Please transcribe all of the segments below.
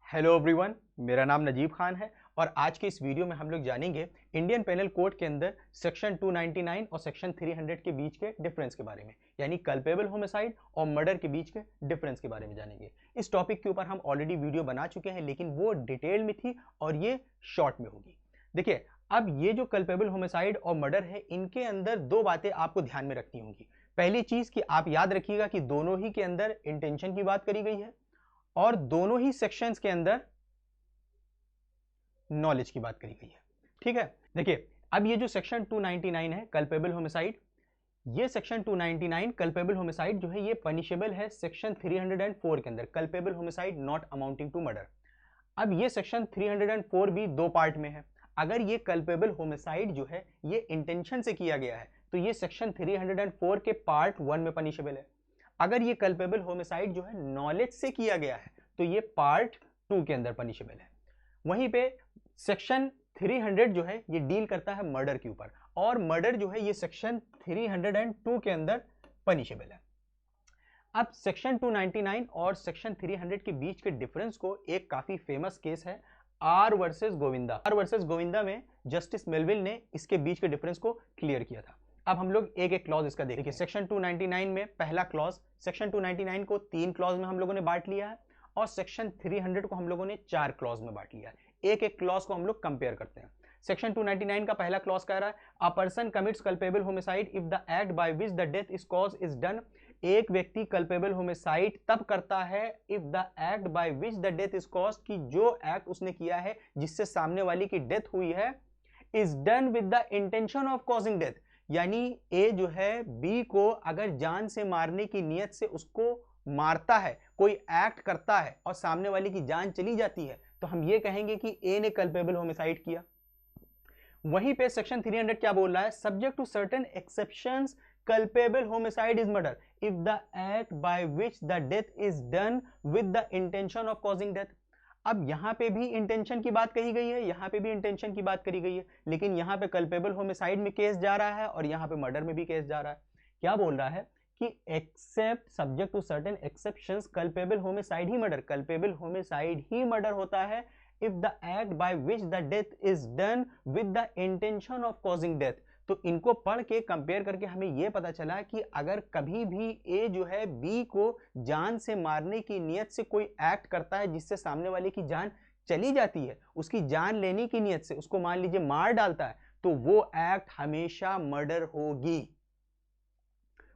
Hello everyone, मेरा नाम नजीब खान है और आज के इस वीडियो में हम लोग जानेंगे इंडियन पेनल कोड के अंदर सेक्शन 299 और सेक्शन 300 के बीच के डिफरेंस के बारे में, यानी कल्पेबल होमिसाइड और मर्डर के बीच के डिफरेंस के बारे में जानेंगे। इस टॉपिक के ऊपर हम ऑलरेडी वीडियो बना चुके हैं, लेकिन वो डिटेल में थी और ये शॉर्ट में होगी। देखिए, अब ये जो कल्पेबल होमिसाइड और मर्डर है, इनके अंदर दो बातें आपको ध्यान में रखनी होंगी। पहली चीज कि आप याद रखिएगा कि दोनों ही के अंदर इंटेंशन की बात करी गई है और दोनों ही सेक्शंस के अंदर नॉलेज की बात करी गई है। ठीक है, देखिए अब ये जो सेक्शन 299 है कल्पेबल होमिसाइड, ये सेक्शन 299 कल्पेबल होमिसाइड जो है ये पनिशेबल है सेक्शन 304 के अंदर, culpable homicide not amounting to murder. अब ये सेक्शन 304 भी दो पार्ट में है। अगर ये कल्पेबल होमिसाइड जो है ये इंटेंशन से किया गया है तो ये सेक्शन 304 के पार्ट 1 में पनिशेबल है। अगर ये कल्पेबल होमिसाइड जो है नॉलेज से किया गया है तो ये पार्ट 2 के अंदर पनिशेबल है। वहीं पे सेक्शन 300 जो है ये डील करता है मर्डर के ऊपर, और मर्डर जो है ये सेक्शन 302 के अंदर पनिशेबल है। अब सेक्शन 299 और सेक्शन 300 के बीच के डिफरेंस को एक काफी फेमस केस है R versus Govinda. R versus Govinda में जस्टिस मेलविल ने इसके बीच के डिफरेंस को क्लियर किया था। अब हम लोग एक एक क्लॉज इसका देखिए। सेक्शन 299 में पहला क्लॉज, सेक्शन 299 को 3 क्लॉज में हम लोगों ने बांट लिया है और सेक्शन 300 को हम लोगों ने 4 क्लॉज में बांट लिया है। एक एक क्लॉज को हम लोग कंपेयर करते हैं। सेक्शन 299 का पहला क्लॉज कह रहा है a person commits culpable homicide if the act by which the death is cause is done. एक व्यक्ति कल्पेबल होमिसाइड तब करता है if the act by which the death is cause, कि जो एक्ट उसने किया है जिससे सामने वाली की डेथ हुई है is done with the intention of causing death. यानी ए जो है बी को अगर जान से मारने की नियत से उसको मारता है, कोई एक्ट करता है और सामने वाले की जान चली जाती है, तो हम ये कहेंगे कि ए ने कल्पेबल होमिसाइड किया। वहीं पे सेक्शन 300 क्या बोल रहा है, subject to certain exceptions culpable homicide is murder if the act by which the death is done with the intention of causing death. अब यहां पे भी इंटेंशन की बात कही गई है, यहां पे भी इंटेंशन की बात करी गई है, लेकिन यहां पे कल्पेबल होमिसाइड में केस जा रहा है और यहां पे मर्डर में भी केस जा रहा है। क्या बोल रहा है कि except subject to certain exceptions culpable homicide ही मर्डर, कल्पेबल होमिसाइड ही मर्डर होता है if the act by which the death is done with the intention of causing death. तो इनको पढ़ के कंपेयर करके हमें यह पता चला कि अगर कभी भी ए जो है बी को जान से मारने की नियत से कोई एक्ट करता है जिससे सामने वाले की जान चली जाती है, उसकी जान लेने की नियत से उसको मान लीजिए मार डालता है, तो वो एक्ट हमेशा मर्डर होगी,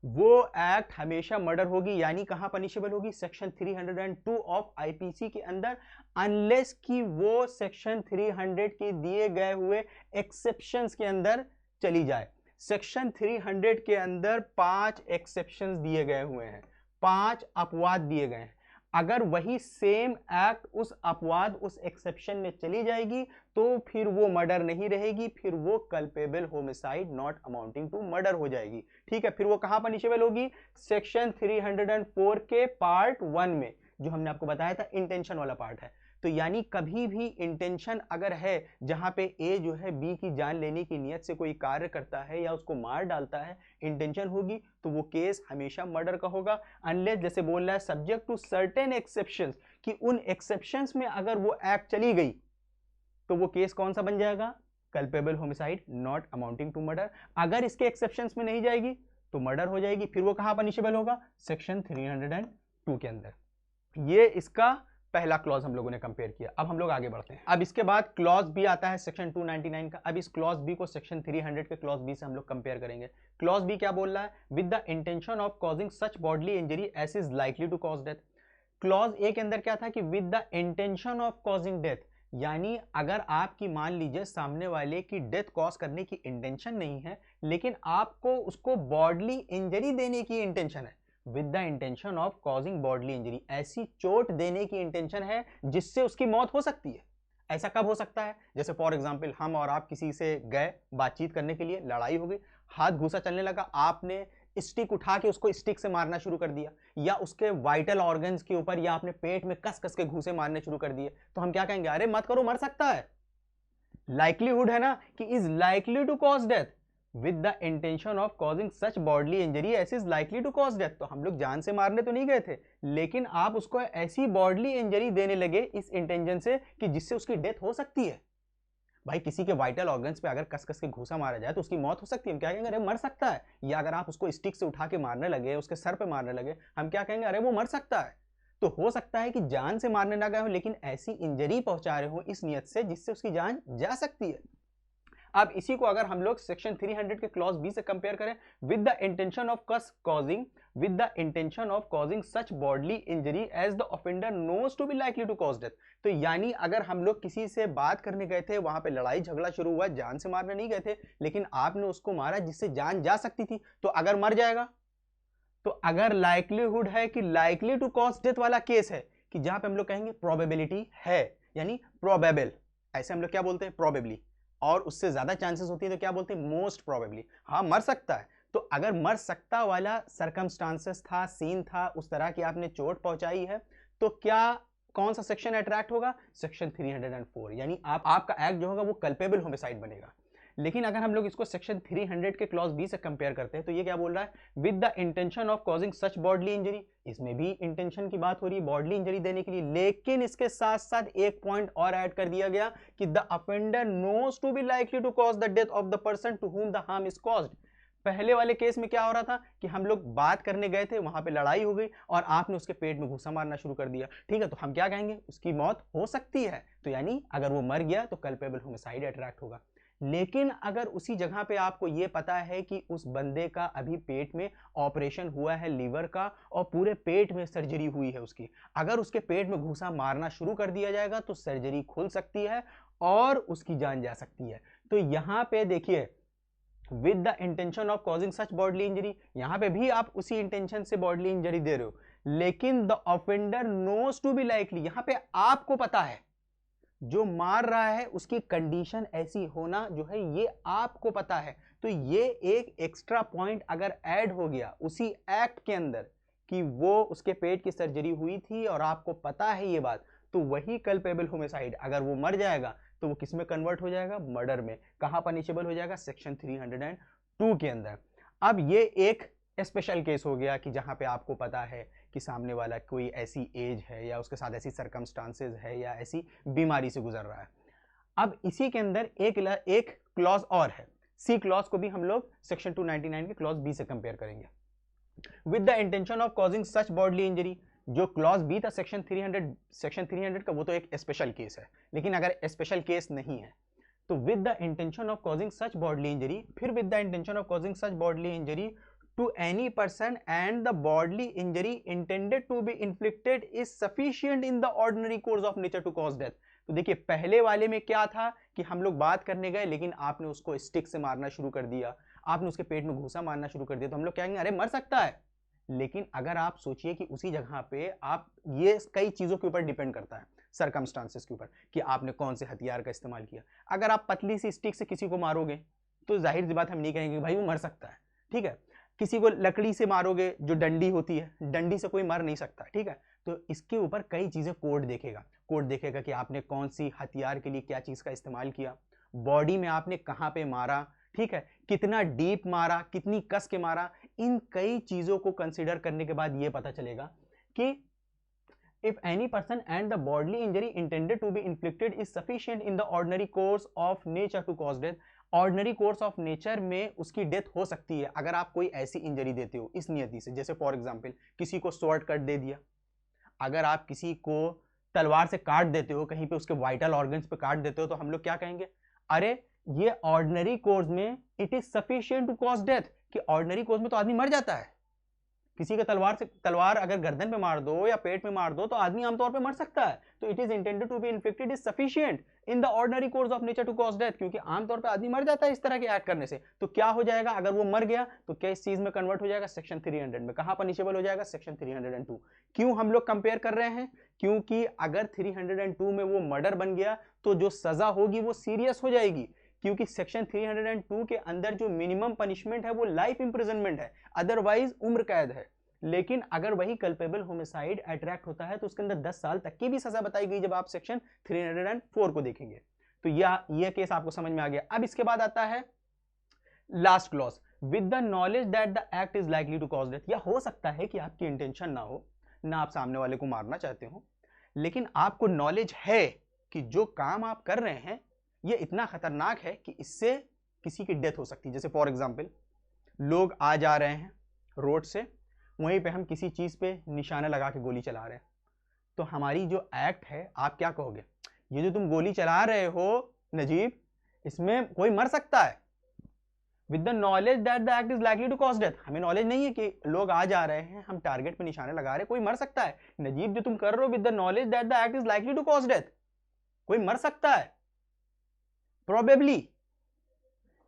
वो एक्ट हमेशा मर्डर होगी। यानी कहां पनिशेबल होगी, सेक्शन 302 ऑफ आईपीसी के अंदर, अनलेस कि वो सेक्शन 300 के दिए गए हुए एक्सेप्शंस के अंदर चली जाए। सेक्शन 300 के अंदर 5 एक्सेप्शंस दिए गए हुए हैं, 5 अपवाद दिए गए हैं। अगर वही सेम एक्ट उस अपवाद उस एक्सेप्शन में चली जाएगी तो फिर वो मर्डर नहीं रहेगी, फिर वो culpable homicide not amounting to murder हो जाएगी। ठीक है, फिर वो कहां पनिशेबल होगी, सेक्शन 304 के पार्ट 1 में, जो हमने आपको बताया था इंटेंशन वाला पार्ट है। तो यानी कभी भी इंटेंशन अगर है जहां पे ए जो है बी की जान लेने की नियत से कोई कार्य करता है या उसको मार डालता है, इंटेंशन होगी, तो वो केस हमेशा मर्डर का होगा। अनलेस जैसे बोल रहा है सब्जेक्ट टू सर्टेन एक्सेप्शंस, कि उन एक्सेप्शंस में अगर वो एक्ट चली गई तो वो केस कौन सा बन जाएगा, culpable homicide not amounting to murder. अगर इसके एक्सेप्शंस में नहीं जाएगी तो मर्डर हो जाएगी, फिर वो कहां पनिशेबल होगा, सेक्शन 302 के अंदर। ये इसका पहला क्लॉज हम लोगों ने कंपेयर किया। अब हम लोग आगे बढ़ते हैं। अब इसके बाद क्लॉज बी आता है सेक्शन 299 का। अब इस क्लॉज बी को सेक्शन 300 के क्लॉज बी से हम लोग कंपेयर करेंगे। क्लॉज बी क्या बोल रहा है, with the intention of causing such bodily injury as is likely to cause death. Clause A के अंदर क्या था कि with the intention of causing death, यानी अगर आपकी मान लीजिए सामने वाले की डेथ कॉज करने की इंटेंशन नहीं है, लेकिन आपको उसको बॉडली इंजरी देने की इंटेंशन है, with the intention of causing bodily injury, ऐसी चोट देने की इंटेंशन है जिससे उसकी मौत हो सकती है। ऐसा कब हो सकता है, जैसे फॉर एग्जांपल हम और आप किसी से गए बातचीत करने के लिए, लड़ाई हो गई, हाथ घूसा चलने लगा, आपने स्टिक उठा के उसको स्टिक से मारना शुरू कर दिया, या उसके वाइटल ऑर्गन्स के ऊपर या अपने पेट में कस कस के घूसे मारने शुरू कर दिए, तो हम क्या कहेंगे, अरे मत करो, मर सकता है। लाइकलीहुड है ना कि is likely to cause death with the intention of causing such bodily injury as is likely to cause death। तो हम लोग जान से मारने तो नहीं गए थे, लेकिन आप उसको ऐसी बॉडली इंजरी देने लगे इस इंटेंशन से कि जिससे उसकी डेथ हो सकती है। भाई किसी के वाइटल ऑर्गन्स पे अगर कस कस के घूसा मारा जाए तो उसकी मौत हो सकती है, हम क्या कहेंगे, अरे मर सकता है। या अगर आप उसको स्टिक से उठा के मारने लगे, उसके सर पे मारने लगे, हम क्या कहेंगे, अरे वो मर सकता है। तो हो सकता है कि जान से मारने ना गए हो, लेकिन ऐसी इंजरी पहुंचा रहे हो इस नियत से जिससे उसकी जान जा सकती है। अब इसी को अगर हम लोग सेक्शन 300 के क्लॉज बी से कंपेयर करें, with the intention of causing such bodily injury as the offender knows to be likely to cause death. तो यानी अगर हम लोग किसी से बात करने गए थे, वहां पे लड़ाई झगड़ा शुरू हुआ, जान से मारने नहीं गए थे, लेकिन आपने उसको मारा जिससे जान जा सकती थी, तो अगर मर जाएगा, तो अगर लाइक्लीहुड है कि लाइकली टू कॉज डेथ वाला केस है, कि जहां पे हम लोग कहेंगे प्रोबेबिलिटी है, यानी प्रोबेबल, ऐसे हम लोग क्या बोलते हैं, प्रोबेबली, और उससे ज्यादा चांसेस होती है तो क्या बोलते हैं, मोस्ट प्रोबेबली। हाँ मर सकता है, तो अगर मर सकता वाला सरकमस्टांसेस था, सीन था, उस तरह की आपने चोट पहुंचाई है, तो क्या कौन सा सेक्शन अट्रैक्ट होगा, सेक्शन 304, यानी आपका एक्ट जो होगा वो कल्पेबल होमिसाइड बनेगा। लेकिन अगर हम लोग इसको सेक्शन 300 के क्लॉज बी से कंपेयर करते हैं, तो ये क्या बोल रहा है, with the intention of causing such bodily injury, इसमें भी इंटेंशन की बात हो रही है बॉडली इंजरी देने के लिए, लेकिन इसके साथ साथ एक पॉइंट और ऐड कर दिया गया कि the offender knows to be likely to cause the death of the person to whom the harm is caused. पहले वाले केस में क्या हो रहा था कि हम लोग बात करने गए थे, वहां पे लड़ाई हो गई और आपने उसके पेट में घुसा मारना शुरू कर दिया, ठीक है, तो हम क्या कहेंगे, उसकी मौत हो सकती है, तो यानी अगर वो मर गया तो कल्पेबल होमिसाइड अट्रैक्ट होगा। लेकिन अगर उसी जगह पे आपको ये पता है कि उस बंदे का अभी पेट में ऑपरेशन हुआ है लीवर का, और पूरे पेट में सर्जरी हुई है उसकी, अगर उसके पेट में घूसा मारना शुरू कर दिया जाएगा तो सर्जरी खुल सकती है और उसकी जान जा सकती है। तो यहां पे देखिए, with the intention of causing such bodily injury, यहां पे भी आप उसी इंटेंशन से बॉडली इंजरी दे रहे हो, लेकिन the offender knows to be likely, यहां पे आपको पता है जो मार रहा है उसकी कंडीशन ऐसी होना जो है ये आपको पता है। तो ये एक एक्स्ट्रा पॉइंट अगर ऐड हो गया उसी एक्ट के अंदर कि वो उसके पेट की सर्जरी हुई थी और आपको पता है ये बात, तो वही कल्पेबल होमिसाइड, अगर वो मर जाएगा तो वो किस में कन्वर्ट हो जाएगा, मर्डर में। कहां पनिशेबल हो जाएगा, सेक्शन 302 के अंदर। अब ये एक स्पेशल केस हो गया कि जहां पे आपको पता है कि सामने वाला कोई ऐसी एज है या उसके साथ ऐसी सरकमस्टांसेस है या ऐसी बीमारी से गुजर रहा है। अब इसी के अंदर एक क्लॉज और है, सी क्लॉज को भी हम लोग सेक्शन 299 के क्लॉज बी से कंपेयर करेंगे। With the intention of causing such bodily injury, जो क्लॉज बी था सेक्शन 300 का, वो तो एक स्पेशल केस है, लेकिन अगर स्पेशल केस नहीं है तो with the intention of causing such bodily injury, फिर with the intention of causing such bodily injury to any person and the bodily injury intended to be inflicted is sufficient in the ordinary course of nature to cause death। तो देखिए पहले वाले में क्या था कि हम लोग बात करने गए लेकिन आपने उसको स्टिक से मारना शुरू कर दिया, आपने उसके पेट में घूसा मारना शुरू कर दिया, तो हम लोग कहेंगे अरे मर सकता है। लेकिन अगर आप सोचिए कि उसी जगह पे आप, ये कई चीजों के ऊपर डिपेंड करता है, सरकमस्टांसेस के ऊपर, कि आपने कौन से हथियार का इस्तेमाल किया। अगर आप पतली सी स्टिक से किसी को मारोगे तो जाहिर सी बात हम नहीं कहेंगे भाई वो मर सकता है, ठीक है। किसी को लकड़ी से मारोगे, जो डंडी होती है, डंडी से कोई मर नहीं सकता, ठीक है। तो इसके ऊपर कई चीजें कोड देखेगा कि आपने कौन सी हथियार के लिए क्या चीज का इस्तेमाल किया, बॉडी में आपने कहां पे मारा, ठीक है, कितना डीप मारा, कितनी कस के मारा। इन कई चीजों को कंसीडर करने के बाद यह पता चलेगा कि if any person and the bodily injury intended to be inflicted is sufficient in the ordinary course of nature to cause death, ordinary course of nature में उसकी डेथ हो सकती है अगर आप कोई ऐसी इंजरी देते हो इस नियति से। जैसे फॉर एग्जांपल किसी को शॉर्ट कट दे दिया, अगर आप किसी को तलवार से काट देते हो, कहीं पे उसके वाइटल ऑर्गन्स पे काट देते हो, तो हम लोग क्या कहेंगे, अरे ये ऑर्डनरी कोर्स में it is sufficient to cause death, कि ऑर्डनरी कोर्स में तो आदमी मर जाता है। किसी का तलवार अगर गर्दन पे मार दो या पेट में मार दो तो आदमी आमतौर पे मर सकता है। तो it is intended to be inflicted is sufficient in the ordinary course of nature to cause death, क्योंकि आमतौर पे आदमी मर जाता है इस तरह के एक्ट करने से। तो क्या हो जाएगा, अगर वो मर गया तो क्या इस चीज में कन्वर्ट हो जाएगा, सेक्शन 300 में। कहां पनिशेबल हो जाएगा, सेक्शन 302। क्यों हम लोग कंपेयर कर रहे हैं, क्योंकि अगर 302 में वो मर्डर बन गया तो जो सजा होगी वो सीरियस हो जाएगी, क्योंकि सेक्शन 302 के अंदर जो मिनिमम पनिशमेंट है वो लाइफ इंप्रिजनमेंट है, अदरवाइज उम्र कैद है। लेकिन अगर वही कल्पेबल होमिसाइड अट्रैक्ट होता है तो उसके अंदर 10 साल तक की भी सजा बताई गई, जब आप सेक्शन 304 को देखेंगे। तो यह केस आपको समझ में आ गया। अब इसके बाद आता है last clause, with the knowledge that the act is likely to cause death. या हो सकता है कि आपकी इंटेंशन ना हो, ना आप सामने वाले को मारना चाहते हो, लेकिन आपको नॉलेज है कि जो काम आप कर रहे हैं ये इतना खतरनाक है कि इससे किसी की डेथ हो सकती है। जैसे फॉर एग्जांपल लोग आ जा रहे हैं रोड से, वहीं पे हम किसी चीज पे निशाना लगा के गोली चला रहे हैं, तो हमारी जो एक्ट है, आप क्या कहोगे, ये जो तुम गोली चला रहे हो नजीब, इसमें कोई मर सकता है। With the knowledge that the act is likely to cause death, हमें नॉलेज नहीं है कि लोग आ जा रहे हैं, हम टारगेट पे निशाने लगा रहे हैं, कोई मर सकता है। नजीब जो तुम कर रहे हो with the knowledge that the act is likely to cause death, कोई मर सकता है प्रोबेबली,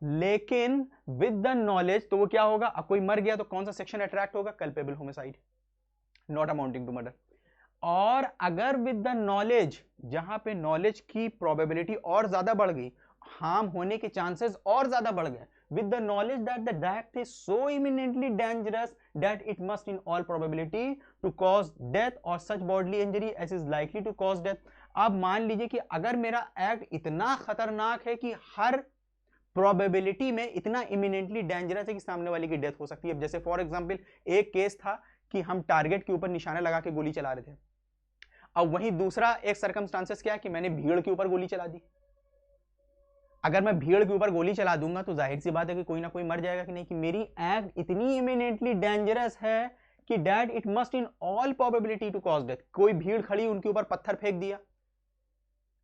लेकिन विद द नॉलेज तो वो क्या होगा, अब कोई मर गया तो कौन सा सेक्शन अट्रैक्ट होगा, culpable homicide, not amounting to murder. और अगर विद द नॉलेज, जहां पे नॉलेज की प्रोबेबिलिटी और ज्यादा बढ़ गई, हार्म होने के चांसेस और ज्यादा बढ़ गए, with the knowledge that the act is so imminently dangerous that it must in all probability to cause death or such bodily injury as is likely to cause death। अब मान लीजिए कि अगर मेरा एक्ट इतना खतरनाक है कि हर प्रोबेबिलिटी में इतना इमिनेंटली डेंजरस है कि सामने वाले की डेथ हो सकती है। अब जैसे फॉर एग्जांपल एक केस था कि हम टारगेट के ऊपर निशाना लगा के गोली चला रहे थे, अब वहीं दूसरा एक सर्कमस्टांसेस क्या है कि मैंने भीड़ के ऊपर गोली चला दी। अगर मैं भीड़ के ऊपर गोली चला दूंगा तो जाहिर सी बात है कि कोई ना कोई मर जाएगा कि नहीं, कि मेरी एक्ट इतनी इमिनेंटली डेंजरस है कि that it must in all probability to cause death. कोई भीड़ खड़ी, उनके ऊपर पत्थर फेंक दिया,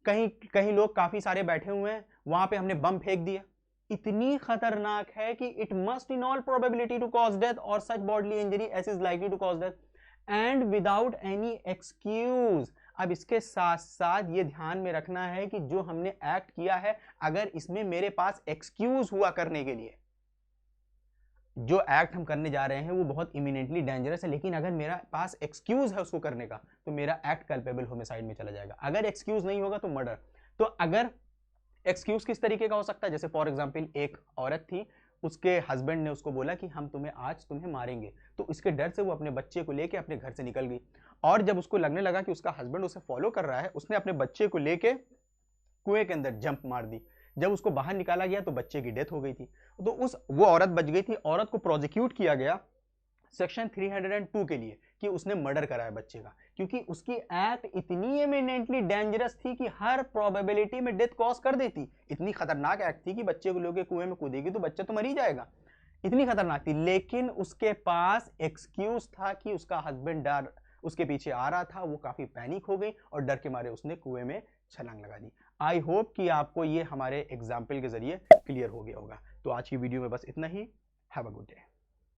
कहीं कहीं लोग काफी सारे बैठे हुए हैं, वहां पे हमने बम फेंक दिया, इतनी खतरनाक है कि it must in all probability to cause death और such bodily injury as is likely to cause death and without any excuse. अब इसके साथ साथ ये ध्यान में रखना है कि जो हमने एक्ट किया है, अगर इसमें मेरे पास एक्सक्यूज हुआ करने के लिए, जो एक्ट हम करने जा रहे हैं वो बहुत इमिनेंटली डेंजरस है, लेकिन अगर मेरा पास एक्सक्यूज है उसको करने का, तो मेरा एक्ट कल्पेबल होमिसाइड में चला जाएगा। अगर एक्सक्यूज नहीं होगा तो मर्डर। तो अगर एक्सक्यूज किस तरीके का हो सकता है, जैसे फॉर एग्जांपल एक औरत थी, उसके हस्बैंड ने उसको बोला कि हम तुम्हें मारेंगे, तो इसके डर से वो अपने बच्चे को लेके अपने घर से निकल गई, और जब उसको लगने लगा कि उसका हस्बैंड उसे फॉलो कर रहा है, उसने अपने बच्चे को लेके कुएं के अंदर जंप मार दी। जब उसको बाहर निकाला गया तो बच्चे की डेथ हो गई थी, तो वो औरत बच गई थी। औरत को प्रोसिक्यूट किया गया सेक्शन 302 के लिए कि उसने मर्डर कराया बच्चे का, क्योंकि उसकी एक्ट इतनी एमिनेंटली डेंजरस थी कि हर प्रोबेबिलिटी में डेथ कॉज कर देती। इतनी खतरनाक एक्ट थी कि बच्चे को लेके कुएं में कूदेगी तो बच्चा तो मर ही जाएगा, इतनी खतरनाक थी। लेकिन उसके पास एक्सक्यूज था कि उसका हस्बैंड डर उसके पीछे आ रहा था, वो काफी पैनिक हो गई और डर के मारे उसने कुएं में छलांग लगा दी। आई होप कि आपको ये हमारे एग्जाम्पल के जरिए क्लियर हो गया होगा। तो आज की वीडियो में बस इतना ही। Have a good day.